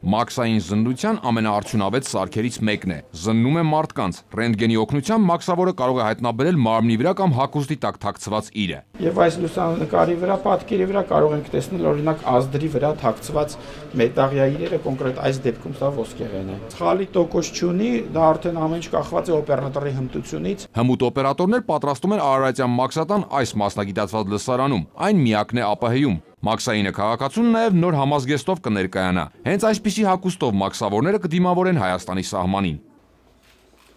Մաքսային զննության ամենաարդյունավետ սարքերից մեկն է։ Զննում է մարդկանց։ Ռենտգենի օգնությամբ մաքսավորը կարող է հայտնաբերել մարմնի վրա կամ հագուստի տակ թաքցված իրը։ Եվ այս լուսանկարի վրա, պատկերի վրա կարող ենք տեսնել օրինակ ազդրի վրա թաքցված մետաղյա իրերը, կոնկրետ այս դեպքում սա ոսկեղեն է։ Սխալի տոկոս չունի, դա արդեն ամեն ինչ կախված է օպերատորի հմտությունից։ Հմուտ օպերատորներ պատրաստում են Արարատյան մաքսատան այս մասնագիտացված լսարանում։ Այն միակն է ԱՊՀ-ում։ Մաքսայինը քաղաքացուն նաև նոր համազգեստով կներկայանա։ Հենց այսպիսի հագուստով մաքսավորները կդիմավորեն Հայաստանի սահմանին։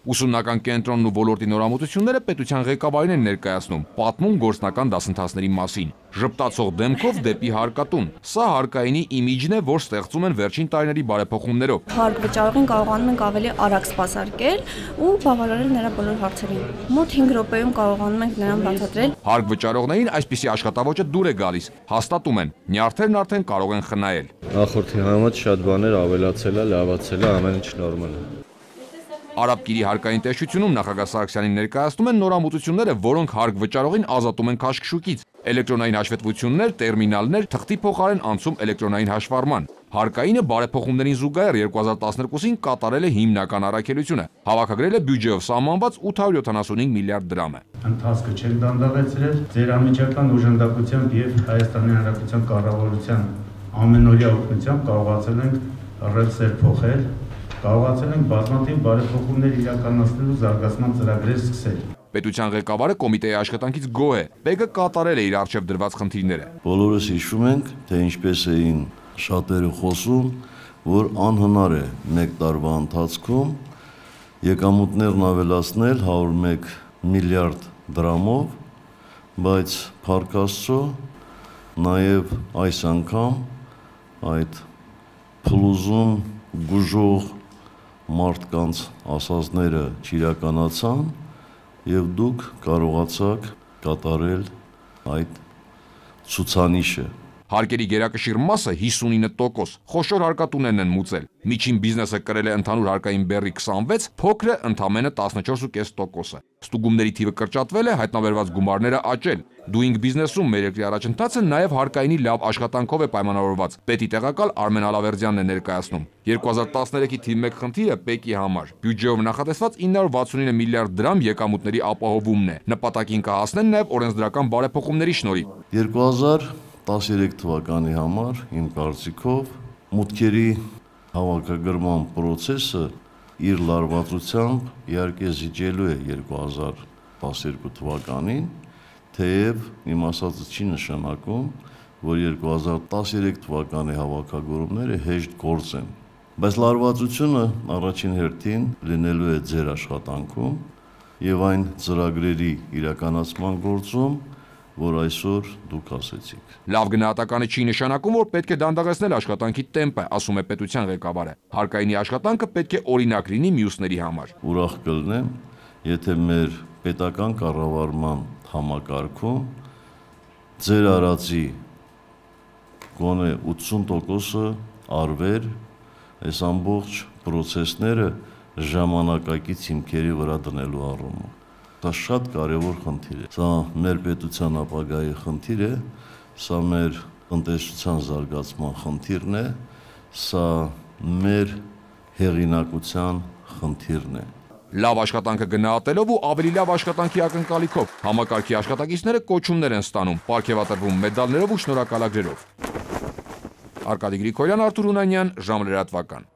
Ուսումնական կենտրոնն ու ոլորտի նորամուծությունները պետության ղեկավարին են ներկայացնում, պատմում գործնական դասընթացների մասին։ Ժպտացող դեմքով դեպի հարկատուն։ Սա հարկայինի իմիջն է, որ ստեղծում են վերջին տարիների բարեփոխումներով։ Հարկ վճարողին կարողանում ենք ավելի արագ սպասարկել ու բավարարել նրա բոլոր հարցերին։ Մոտ 5 րոպեում կարողանում ենք նրան բացատրել։ Հարկ վճարողներին այսպիսի աշխատավոճը դուր է գալիս, հաստատում են, նյարդերն արդեն կարող են խնայել։ Նախորդի համեմատ շատ բաներ ավելացել է, լավացել է, ամեն ինչ նորմալ է։ Արաբկիրի հարկային տեսչությունում նախագահ Սարգսյանին ներկայացնում են նորամուծությունները, որոնք հարկ վճարողին ազատում են քաշքշուկից։ Էլեկտրոնային հաշվետվություններ, տերմինալներ, թղթի փոխարեն անցում էլեկտրոնային հաշվառման։ Հարկայինը բարեփոխումներին զուգահեռ 2012-ին կատարել է հիմնական առաքելությունը։ Հավաքագրել է բյուջեով սահմանված 875 միլիարդ դրամը։ Ընթացքը չեն դանդաղեցրել, ձեր անմիջական օժանդակությամբ եւ Հայաստանի Հանրապետության կառավարության ամենօրյա օգնությամբ կարողացել ենք ռելսեր փոխել, կարողացել ենք բազմաթիվ բարեփոխումներ իրականացնելու զարգացման ծրագրեր սկսել։ Պետության ղեկավարը կոմիտեի աշխատանքից գոհ է։ ՊԵԿ-ը կատարել է իր առջև դրված խնդիրները։ Բոլորս հիշում ենք, թե ինչպես էին շատերը խոսում, որ անհնար է մեկ տարվա ընթացքում եկամուտներն ավելացնել 101 միլիարդ դրամով, բայց փառք Աստծո, նաև այս անգամ այդ փլուզում գուժող մարդկանց ասածները չիրականացան եւ դուք կարողացաք կատարել այդ ցուցանիշը։ Հարկերի գերակշիռ մասը 59%, խոշոր հարկատուներն են մուծել։ Միջին բիզնեսը կրել է ընդհանուր հարկային բեռի 26, փոքրը ընդամենը 14.5%։ Ստուգումների թիվը կրճատվել է, հայտնաբերված գումարները աճել։ Doing Business-ում մեր երկրի առաջընթացը նաև հարկայինի լավ աշխատանքով է պայմանավորված։ Պետի տեղակալ Արմեն Ալավերդյանն է ներկայացնում։ 2013-ի թիվ 1 խնդիրը ՊԵԿ-ի համար։ Բյուջեով նախատեսված 969 միլիարդ դրամ եկամուտների ապահովումն է։ Նպատակին կհասնեն նաև օրենսդրական բարեփոխումների շնորհիվ։ 2013 թվականի համար իմ կարծիքով մուտքերի հավաքագրման process-ը իր լարվածությամբ իհարկե զիջելու է 2012 թվականին, թեև իմ ասածը չի նշանակում, որ 2013 թվականի հավաքագրումները հեշտ գործ են, բայց լարվածությունը առաջին հերթին լինելու է ձեր աշխատանքում եւ այն ծրագրերի իրականացման գործում, որ այսօր դուք ասեցիք։ Լավ գնահատականը չի նշանակում, որ պետք է դանդաղեցնել աշխատանքի տեմպը, ասում է պետության ղեկավարը։ Հարկայինի աշխատանքը պետք է օրինակ լինի մյուսների համար։ Ուրախ կլինեմ, եթե մեր պետական կառավարման համակարգում ձեր արածի գոնե 80%-ը արվեր այս ամբողջ process-ները ժամանակակից հիմքերի վրա դնելու առումով։ Դա շատ կարևոր խնդիր է։ Սա մեր պետության ապագայի խնդիր է, սա մեր տնտեսության զարգացման խնդիրն է, սա մեր հեղինակության խնդիրն է։ Լավ աշխատանքը գնահատելով ու ավելի լավ աշխատանքի ակնկալիքով համակարգի աշխատակիցները կոչումներ են ստանում, պարգևատրվում մեդալներով ու շնորհակալագրերով։ Արկադի Գրիգորյան, Արթուր Հունանյան, ժամլրատվական։